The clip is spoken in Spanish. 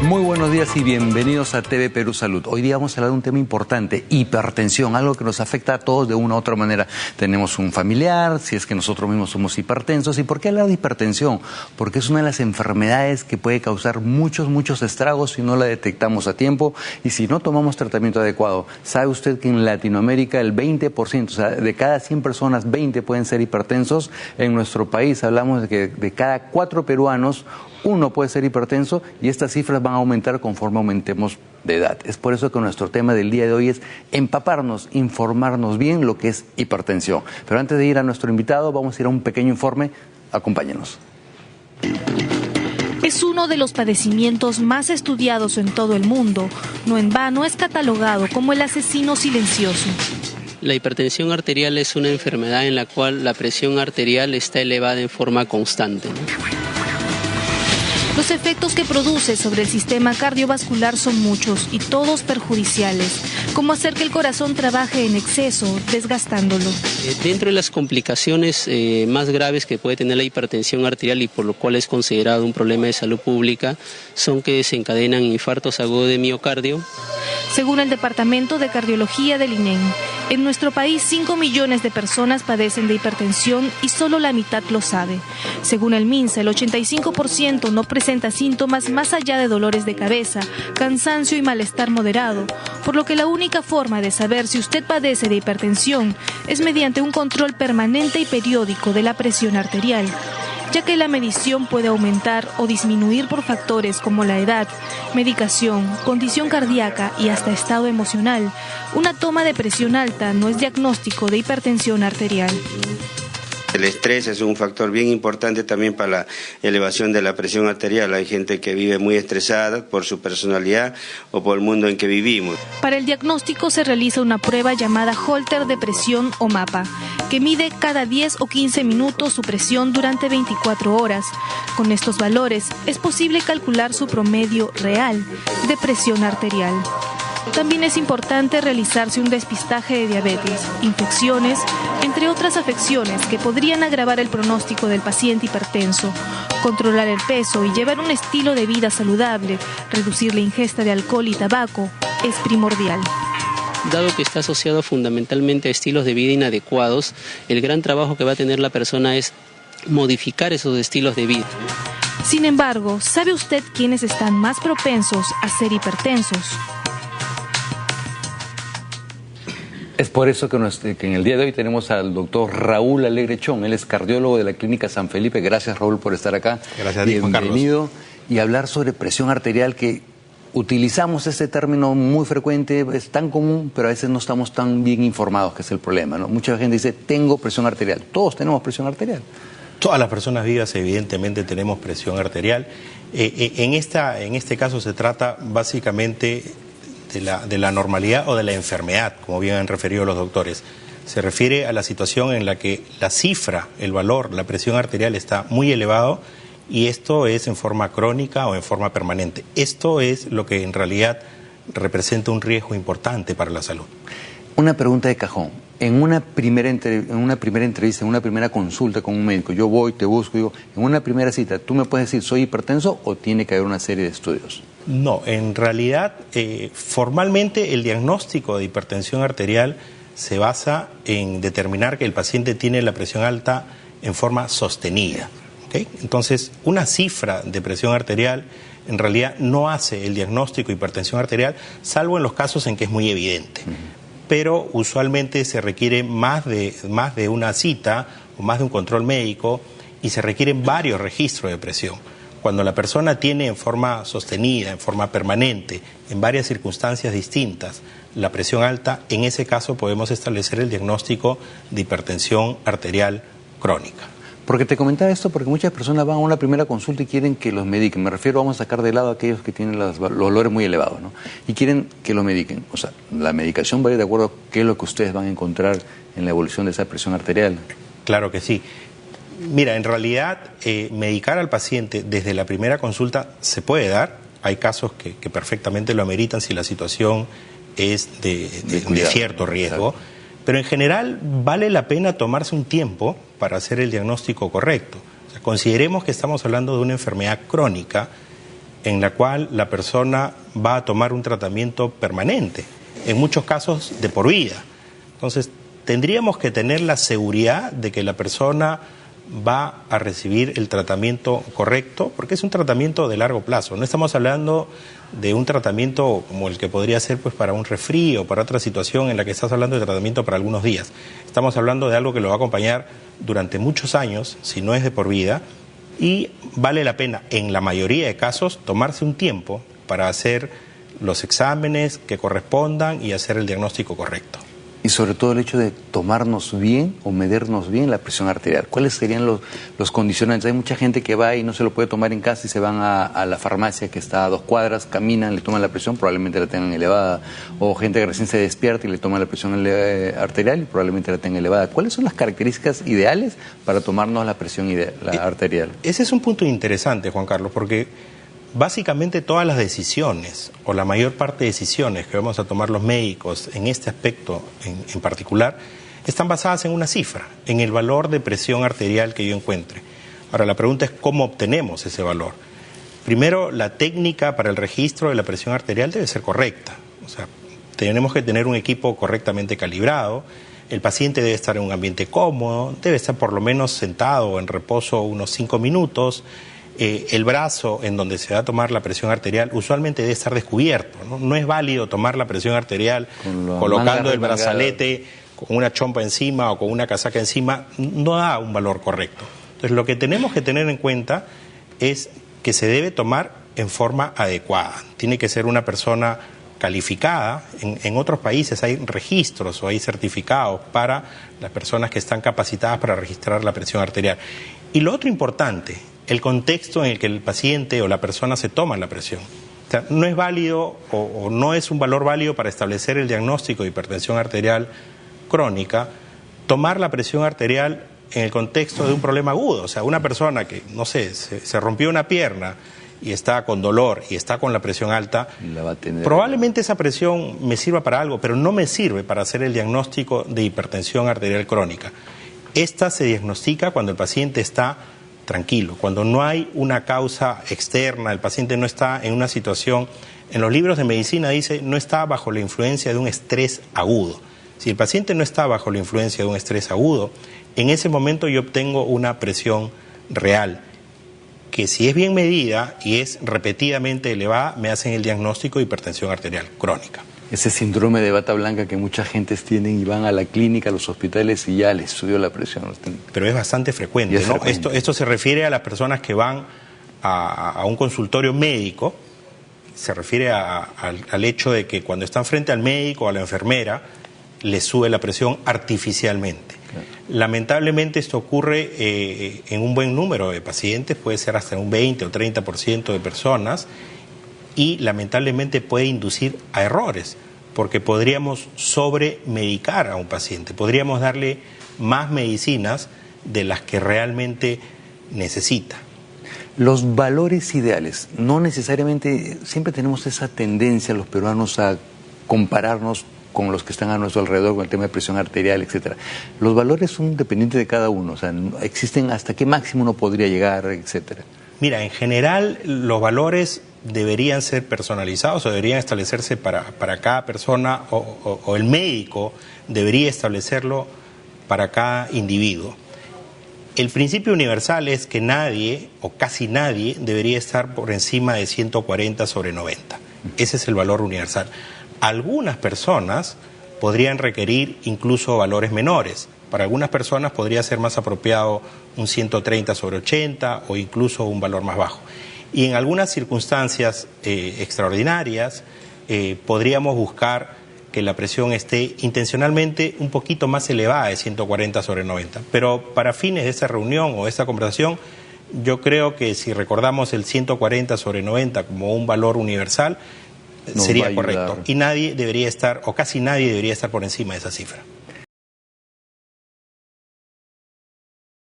Muy buenos días y bienvenidos a TV Perú Salud. Hoy día vamos a hablar de un tema importante, hipertensión, algo que nos afecta a todos de una u otra manera. Tenemos un familiar, si es que nosotros mismos somos hipertensos. ¿Y por qué hablar de hipertensión? Porque es una de las enfermedades que puede causar muchos estragos si no la detectamos a tiempo y si no tomamos tratamiento adecuado. ¿Sabe usted que en Latinoamérica el 20%, o sea, de cada 100 personas, 20 pueden ser hipertensos? En nuestro país hablamos de que de cada 4 peruanos, 1 puede ser hipertenso y estas cifras van a aumentar conforme aumentemos de edad. Es por eso que nuestro tema del día de hoy es empaparnos, informarnos bien lo que es hipertensión. Pero antes de ir a nuestro invitado, vamos a ir a un pequeño informe. Acompáñenos. Es uno de los padecimientos más estudiados en todo el mundo. No en vano es catalogado como el asesino silencioso. La hipertensión arterial es una enfermedad en la cual la presión arterial está elevada en forma constante, ¿no? Los efectos que produce sobre el sistema cardiovascular son muchos y todos perjudiciales, como hacer que el corazón trabaje en exceso, desgastándolo. Dentro de las complicaciones más graves que puede tener la hipertensión arterial y por lo cual es considerado un problema de salud pública, son que desencadenan infartos agudos de miocardio. Según el Departamento de Cardiología del INEM, en nuestro país 5 millones de personas padecen de hipertensión y solo la mitad lo sabe. Según el MINSA, el 85% no presenta síntomas más allá de dolores de cabeza, cansancio y malestar moderado, por lo que la única forma de saber si usted padece de hipertensión es mediante un control permanente y periódico de la presión arterial, ya que la medición puede aumentar o disminuir por factores como la edad, medicación, condición cardíaca y hasta estado emocional. Una toma de presión alta no es diagnóstico de hipertensión arterial. El estrés es un factor bien importante también para la elevación de la presión arterial. Hay gente que vive muy estresada por su personalidad o por el mundo en que vivimos. Para el diagnóstico se realiza una prueba llamada Holter de presión o mapa, que mide cada 10 o 15 minutos su presión durante 24 horas. Con estos valores es posible calcular su promedio real de presión arterial. También es importante realizarse un despistaje de diabetes, infecciones, entre otras afecciones que podrían agravar el pronóstico del paciente hipertenso. Controlar el peso y llevar un estilo de vida saludable, reducir la ingesta de alcohol y tabaco, es primordial. Dado que está asociado fundamentalmente a estilos de vida inadecuados, el gran trabajo que va a tener la persona es modificar esos estilos de vida. Sin embargo, ¿sabe usted quiénes están más propensos a ser hipertensos? Es por eso que en el día de hoy tenemos al doctor Raúl Alegre Chong. Él es cardiólogo de la Clínica San Felipe. Gracias, Raúl, por estar acá. Gracias a ti, Juan Carlos. Bienvenido. Y hablar sobre presión arterial, que utilizamos este término muy frecuente, es tan común, pero a veces no estamos tan bien informados, que es el problema, ¿no? Mucha gente dice, tengo presión arterial. Todos tenemos presión arterial. Todas las personas vivas evidentemente tenemos presión arterial. En este caso se trata básicamente de la normalidad o de la enfermedad, como bien han referido los doctores. Se refiere a la situación en la que la cifra, el valor, la presión arterial está muy elevado y esto es en forma crónica o en forma permanente. Esto es lo que en realidad representa un riesgo importante para la salud. Una pregunta de cajón. En una primera entrevista, en una primera consulta con un médico, yo voy, te busco, digo, en una primera cita, ¿tú me puedes decir soy hipertenso o tiene que haber una serie de estudios? No, en realidad, formalmente el diagnóstico de hipertensión arterial se basa en determinar que el paciente tiene la presión alta en forma sostenida, ¿okay? Entonces, una cifra de presión arterial en realidad no hace el diagnóstico de hipertensión arterial, salvo en los casos en que es muy evidente. Pero usualmente se requiere más de una cita o más de un control médico y se requieren varios registros de presión. Cuando la persona tiene en forma sostenida, en forma permanente, en varias circunstancias distintas, la presión alta, en ese caso podemos establecer el diagnóstico de hipertensión arterial crónica. Porque te comentaba esto porque muchas personas van a una primera consulta y quieren que los mediquen. Me refiero, vamos a sacar de lado a aquellos que tienen los valores muy elevados, ¿no? Y quieren que lo mediquen. O sea, la medicación va a ir de acuerdo a qué es lo que ustedes van a encontrar en la evolución de esa presión arterial. Claro que sí. Mira, en realidad, medicar al paciente desde la primera consulta se puede dar. Hay casos que perfectamente lo ameritan si la situación es de cierto riesgo. Exacto. Pero en general vale la pena tomarse un tiempo para hacer el diagnóstico correcto. O sea, consideremos que estamos hablando de una enfermedad crónica en la cual la persona va a tomar un tratamiento permanente, en muchos casos de por vida. Entonces, tendríamos que tener la seguridad de que la persona va a recibir el tratamiento correcto, porque es un tratamiento de largo plazo. No estamos hablando de un tratamiento como el que podría ser pues para un resfrío o para otra situación en la que estás hablando de tratamiento para algunos días. Estamos hablando de algo que lo va a acompañar durante muchos años, si no es de por vida, y vale la pena, en la mayoría de casos, tomarse un tiempo para hacer los exámenes que correspondan y hacer el diagnóstico correcto. Y sobre todo el hecho de tomarnos bien o medirnos bien la presión arterial. ¿Cuáles serían los condicionantes? Hay mucha gente que va y no se lo puede tomar en casa y se van a la farmacia que está a 2 cuadras, caminan, le toman la presión, probablemente la tengan elevada. O gente que recién se despierta y le toman la presión arterial y probablemente la tengan elevada. ¿Cuáles son las características ideales para tomarnos la presión arterial? Ese es un punto interesante, Juan Carlos, porque básicamente todas las decisiones, o la mayor parte de decisiones que vamos a tomar los médicos en este aspecto en particular, están basadas en una cifra, en el valor de presión arterial que yo encuentre. Ahora, la pregunta es cómo obtenemos ese valor. Primero, la técnica para el registro de la presión arterial debe ser correcta. O sea, tenemos que tener un equipo correctamente calibrado, el paciente debe estar en un ambiente cómodo, debe estar por lo menos sentado o en reposo unos 5 minutos, el brazo en donde se va a tomar la presión arterial usualmente debe estar descubierto, ¿no? No es válido tomar la presión arterial colocando el brazalete con una chompa encima o con una casaca encima, no da un valor correcto. Entonces lo que tenemos que tener en cuenta es que se debe tomar en forma adecuada. Tiene que ser una persona calificada. En otros países hay registros o hay certificados para las personas que están capacitadas para registrar la presión arterial. Y lo otro importante, el contexto en el que el paciente o la persona se toma la presión. O sea, no es válido o no es un valor válido para establecer el diagnóstico de hipertensión arterial crónica tomar la presión arterial en el contexto de un problema agudo. O sea, una persona que, no sé, se rompió una pierna y está con dolor y está con la presión alta, probablemente esa presión me sirva para algo, pero no me sirve para hacer el diagnóstico de hipertensión arterial crónica. Esta se diagnostica cuando el paciente está tranquilo, cuando no hay una causa externa, el paciente no está en una situación, en los libros de medicina dice, no está bajo la influencia de un estrés agudo. Si el paciente no está bajo la influencia de un estrés agudo, en ese momento yo obtengo una presión real, que si es bien medida y es repetidamente elevada, me hacen el diagnóstico de hipertensión arterial crónica. Ese síndrome de bata blanca que mucha gente tienen y van a la clínica, a los hospitales y ya les subió la presión. Pero es bastante frecuente, ¿no? Esto se refiere a las personas que van a un consultorio médico, se refiere al hecho de que cuando están frente al médico o a la enfermera, les sube la presión artificialmente. Claro. Lamentablemente esto ocurre en un buen número de pacientes, puede ser hasta un 20 o 30% de personas, y lamentablemente puede inducir a errores, porque podríamos sobremedicar a un paciente, podríamos darle más medicinas de las que realmente necesita. Los valores ideales, no necesariamente, siempre tenemos esa tendencia los peruanos a compararnos con los que están a nuestro alrededor con el tema de presión arterial, etcétera. Los valores son dependientes de cada uno, o sea, existen hasta qué máximo uno podría llegar, etcétera. Mira, en general los valores deberían ser personalizados o deberían establecerse para cada persona o el médico debería establecerlo para cada individuo. El principio universal es que nadie o casi nadie debería estar por encima de 140/90. Ese es el valor universal. Algunas personas podrían requerir incluso valores menores. Para algunas personas podría ser más apropiado un 130/80 o incluso un valor más bajo. Y en algunas circunstancias extraordinarias podríamos buscar que la presión esté intencionalmente un poquito más elevada de 140/90. Pero para fines de esta reunión o de esta conversación, yo creo que si recordamos el 140/90 como un valor universal, sería correcto. Y nadie debería estar, o casi nadie debería estar por encima de esa cifra.